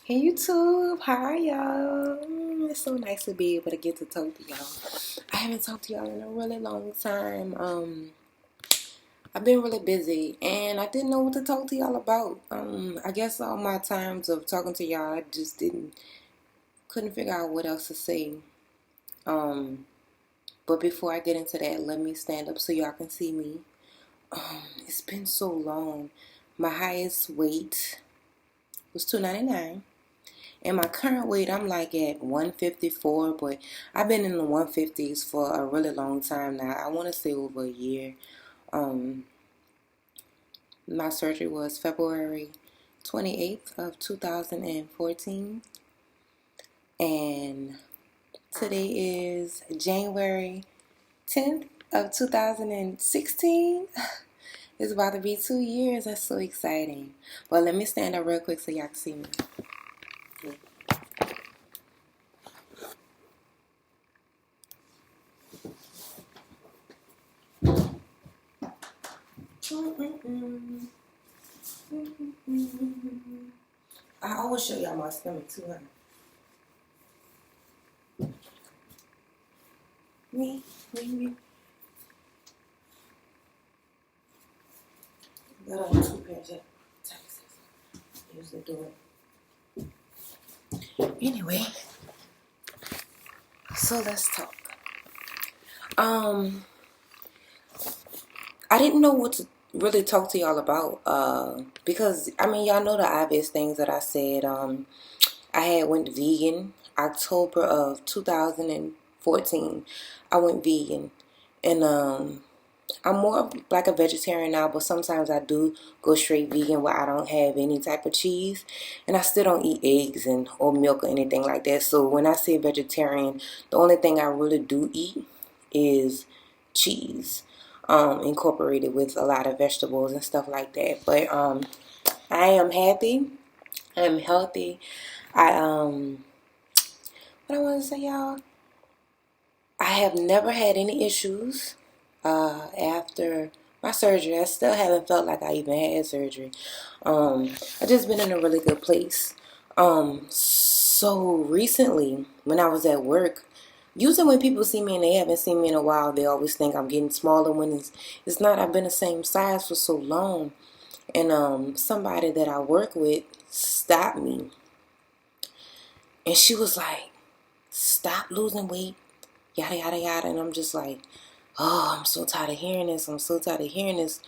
Hey YouTube, how are y'all? It's so nice to be able to get to talk to y'all. I haven't talked to y'all in a really long time. I've been really busy and I didn't know what to talk to y'all about. I guess all my times of talking to y'all, I just couldn't figure out what else to say. But before I get into that, let me stand up so y'all can see me. It's been so long. My highest weight was 299. And my current weight, I'm like at 154, but I've been in the 150s for a really long time now. I want to say over a year. Um, my surgery was February 28th of 2014. And today is January 10th of 2016. It's about to be 2 years. That's so exciting. But let me stand up real quick so y'all can see me. I always show y'all my stomach too, huh? Me. Got on 2 pairs of Texas. Usually do it. Anyway, so let's talk. Um, I didn't know what to really talk to y'all about. Because I mean y'all know the obvious things that I said. I had went vegan October of 2014. I went vegan, and I'm more of like a vegetarian now, but sometimes I do go straight vegan where I don't have any type of cheese, and I still don't eat eggs and or milk or anything like that. So when I say vegetarian, the only thing I really do eat is cheese, incorporated with a lot of vegetables and stuff like that. But I am happy. I am healthy. I what I want to say, y'all. I have never had any issues after my surgery. I still haven't felt like I even had surgery. I just been in a really good place. So recently, when I was at work, usually when people see me and they haven't seen me in a while, they always think I'm getting smaller. When it's not. I've been the same size for so long, and somebody that I work with stopped me, and she was like, "Stop losing weight, yada yada yada," and I'm just like, oh, I'm so tired of hearing this. I'm so tired of hearing this.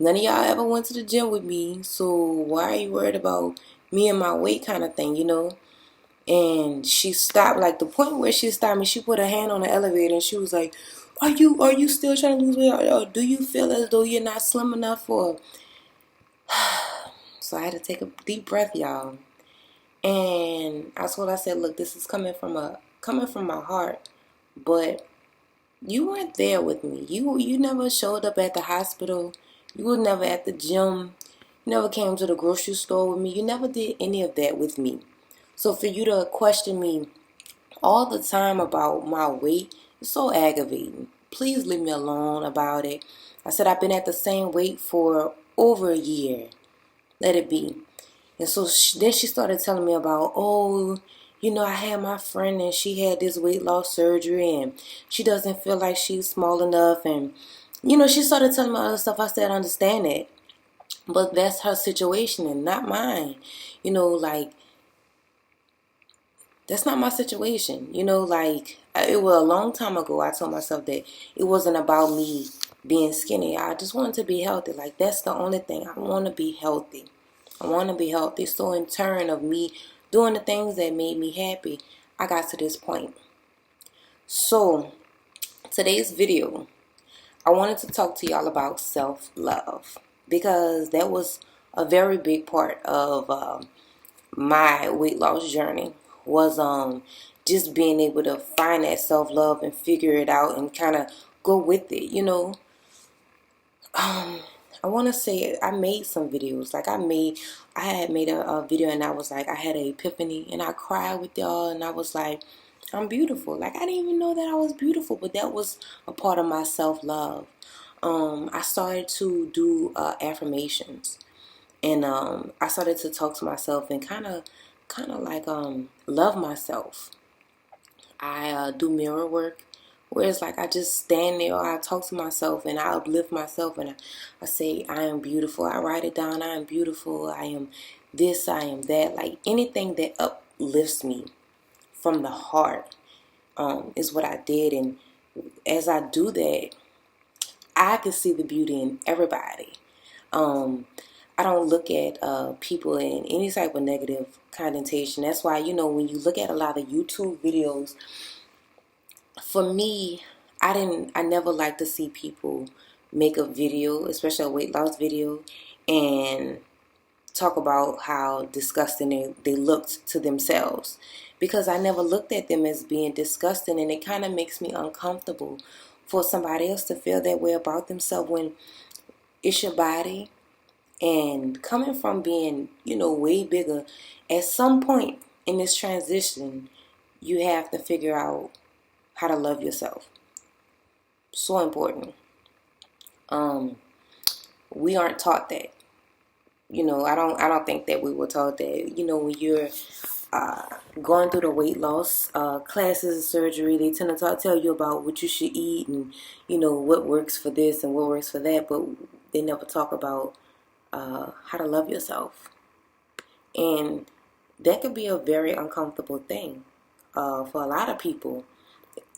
None of y'all ever went to the gym with me, so why are you worried about me and my weight kind of thing, you know? And she stopped, like the point where she stopped me, she put her hand on the elevator and she was like, are you still trying to lose weight? Or do you feel as though you're not slim enough for? So I had to take a deep breath, y'all. And I said, look, this is coming from my heart, but you weren't there with me. You never showed up at the hospital. You were never at the gym. You never came to the grocery store with me. You never did any of that with me. So for you to question me all the time about my weight is so aggravating. Please leave me alone about it. I said I've been at the same weight for over a year. Let it be. And so then she started telling me about, oh, I had my friend and she had this weight loss surgery and she doesn't feel like she's small enough. And, she started telling me other stuff. I said, I understand it. But that's her situation and not mine. Like, that's not my situation. It was a long time ago. I told myself that it wasn't about me being skinny. I just wanted to be healthy. Like, that's the only thing. I want to be healthy. I want to be healthy. So in turn of me doing the things that made me happy, I got to this point. So today's video, I wanted to talk to y'all about self-love because that was a very big part of my weight loss journey was just being able to find that self-love and figure it out and kind of go with it, I want to say I made some videos. Like I had made a video and I was like, I had an epiphany and I cried with y'all and I was like, I'm beautiful. Like I didn't even know that I was beautiful, but that was a part of my self-love. I started to do affirmations and I started to talk to myself and kind of kind of like love myself. I do mirror work, where it's like I just stand there, or I talk to myself and I uplift myself, and I say I am beautiful. I write it down. I am beautiful. I am this. I am that. Like anything that uplifts me from the heart is what I did. And as I do that, I can see the beauty in everybody. Um, I don't look at people in any type of negative connotation. That's why, when you look at a lot of YouTube videos, for me, I never like to see people make a video, especially a weight loss video, and talk about how disgusting they looked to themselves. Because I never looked at them as being disgusting, and it kind of makes me uncomfortable for somebody else to feel that way about themselves when it's your body. And coming from being, way bigger, at some point in this transition, you have to figure out how to love yourself. So important. We aren't taught that. I don't think that we were taught that. When you're going through the weight loss classes and surgery, they tend to tell you about what you should eat and, what works for this and what works for that, but they never talk about how to love yourself. And that could be a very uncomfortable thing for a lot of people,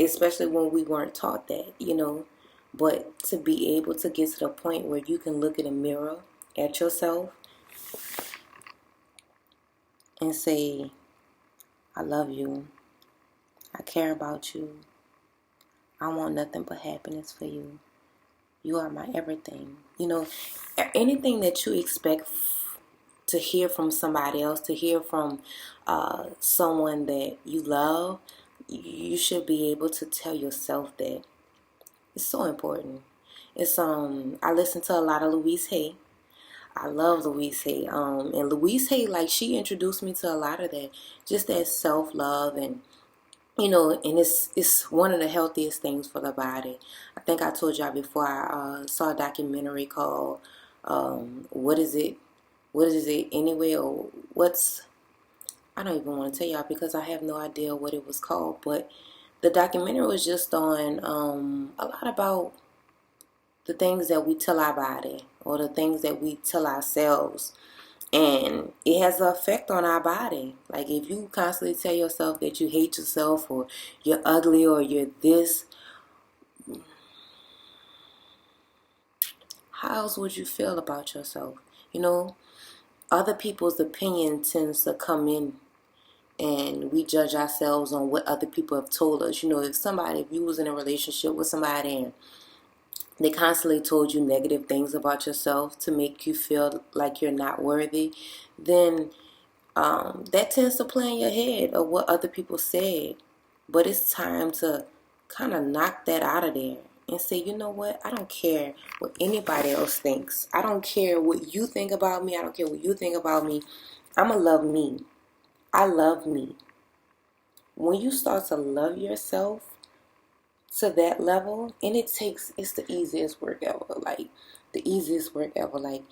especially when we weren't taught that. But to be able to get to the point where you can look in a mirror at yourself and say, I love you. I care about you. I want nothing but happiness for you. You are my everything. Anything that you expect to hear from somebody else, to hear from someone that you love, you should be able to tell yourself that. It's so important. I listen to a lot of Louise Hay. I love Louise Hay. And Louise Hay, like, she introduced me to a lot of that, just that self-love, and and it's one of the healthiest things for the body. I think I told y'all before, I saw a documentary called What Is It Anyway, or I don't even want to tell y'all because I have no idea what it was called, but the documentary was just on a lot about the things that we tell our body, or the things that we tell ourselves. And it has an effect on our body. Like, if you constantly tell yourself that you hate yourself, or you're ugly, or you're this, how else would you feel about yourself? Other people's opinion tends to come in, and we judge ourselves on what other people have told us. If you was in a relationship with somebody and they constantly told you negative things about yourself to make you feel like you're not worthy, then that tends to play in your head of what other people said. But it's time to kind of knock that out of there and say, you know what? I don't care what anybody else thinks. I don't care what you think about me. I don't care what you think about me. I'm going to love me. I love me. When you start to love yourself to that level, and it's the easiest work ever. Like, the easiest work ever. Like,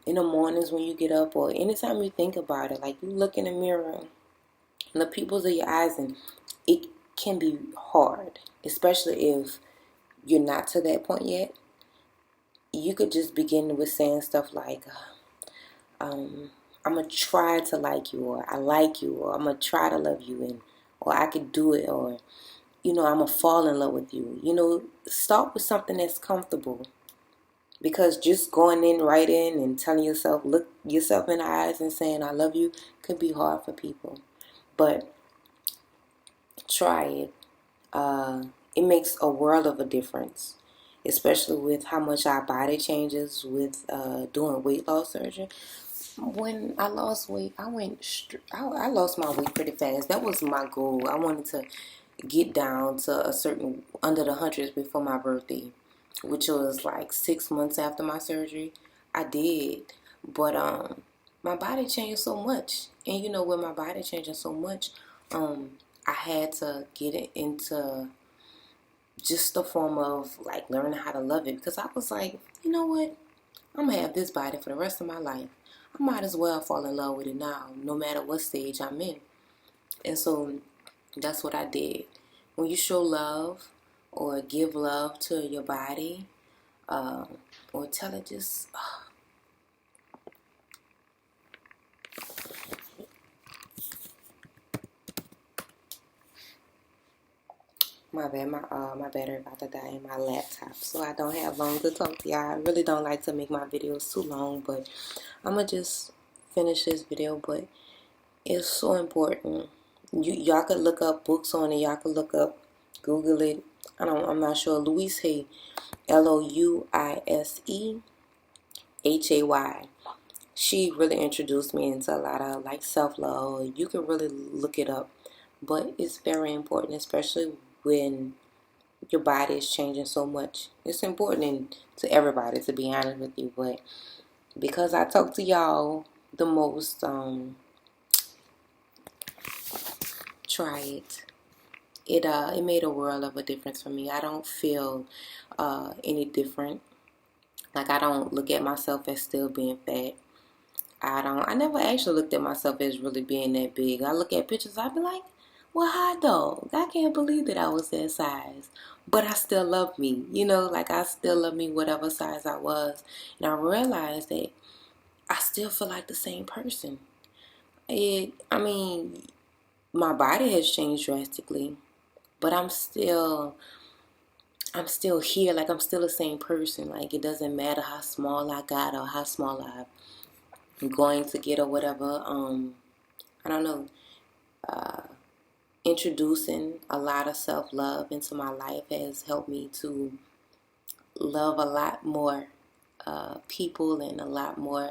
in the mornings when you get up, or anytime you think about it, like, you look in the mirror and the pupils of your eyes, and it can be hard, especially if you're not to that point yet. You could just begin with saying stuff like, I'm going to try to like you, or I like you, or I'm going to try to love you, and or I could do it, or I'm going to fall in love with you. Start with something that's comfortable. Because just going in right in and telling yourself, look yourself in the eyes and saying, I love you, could be hard for people. But try it. It makes a world of a difference. Especially with how much our body changes with doing weight loss surgery. When I lost weight, I lost my weight pretty fast. That was my goal. I wanted to get down to a certain, under the hundreds before my birthday, which was like 6 months after my surgery. I did. But my body changed so much. And with my body changing so much, I had to get it into just the form of like learning how to love it. Because I was like, you know what? I'm going to have this body for the rest of my life. I might as well fall in love with it now, no matter what stage I'm in. And so that's what I did. When you show love or give love to your body, or tell it just, my bad, my battery about to die in my laptop, so I don't have long to talk to y'all. I really don't like to make my videos too long, but I'm gonna just finish this video. But it's so important. Y'all could look up books on it. Y'all could look up, Google it. I'm not sure. Louise Hay, Louisehay. She really introduced me into a lot of like self-love. You can really look it up, but it's very important, especially when your body is changing so much. It's important to everybody, to be honest with you, but because I talk to y'all the most, try it. It made a world of a difference for me. I don't feel any different. Like, I don't look at myself as still being fat. I never actually looked at myself as really being that big. I look at pictures, I be like, well, hot dog, I can't believe that I was that size. But I still love me, like I still love me whatever size I was. And I realized that I still feel like the same person. I mean, my body has changed drastically, but I'm still here. Like, I'm still the same person. Like, it doesn't matter how small I got or how small I'm going to get or whatever. I don't know. Introducing a lot of self-love into my life has helped me to love a lot more people, and a lot more.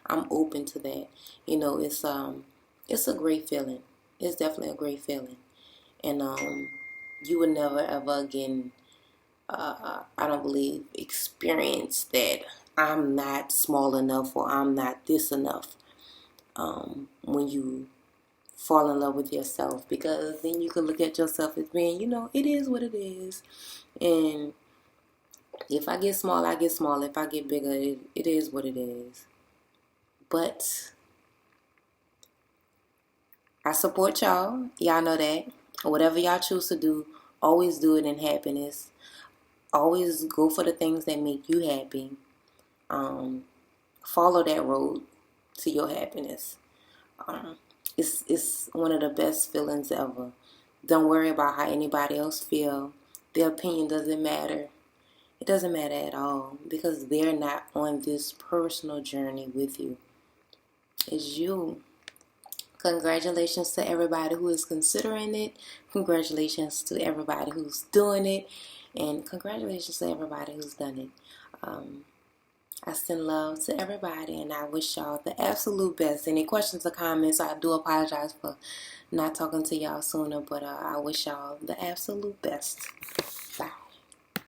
I'm open to that. It's a great feeling. It's definitely a great feeling, and you would never ever again. I don't believe experience that I'm not small enough or I'm not this enough. When you fall in love with yourself, because then you can look at yourself as being, it is what it is. And if I get small, I get small. If I get bigger, it is what it is. But I support y'all. Y'all know that. Whatever y'all choose to do, always do it in happiness. Always go for the things that make you happy. Follow that road to your happiness. It's one of the best feelings ever. Don't worry about how anybody else feel. Their opinion doesn't matter. It doesn't matter at all, because they're not on this personal journey with you. It's you. Congratulations to everybody who is considering it. Congratulations to everybody who's doing it. And congratulations to everybody who's done it. I send love to everybody, and I wish y'all the absolute best. Any questions or comments, I do apologize for not talking to y'all sooner, but I wish y'all the absolute best. Bye.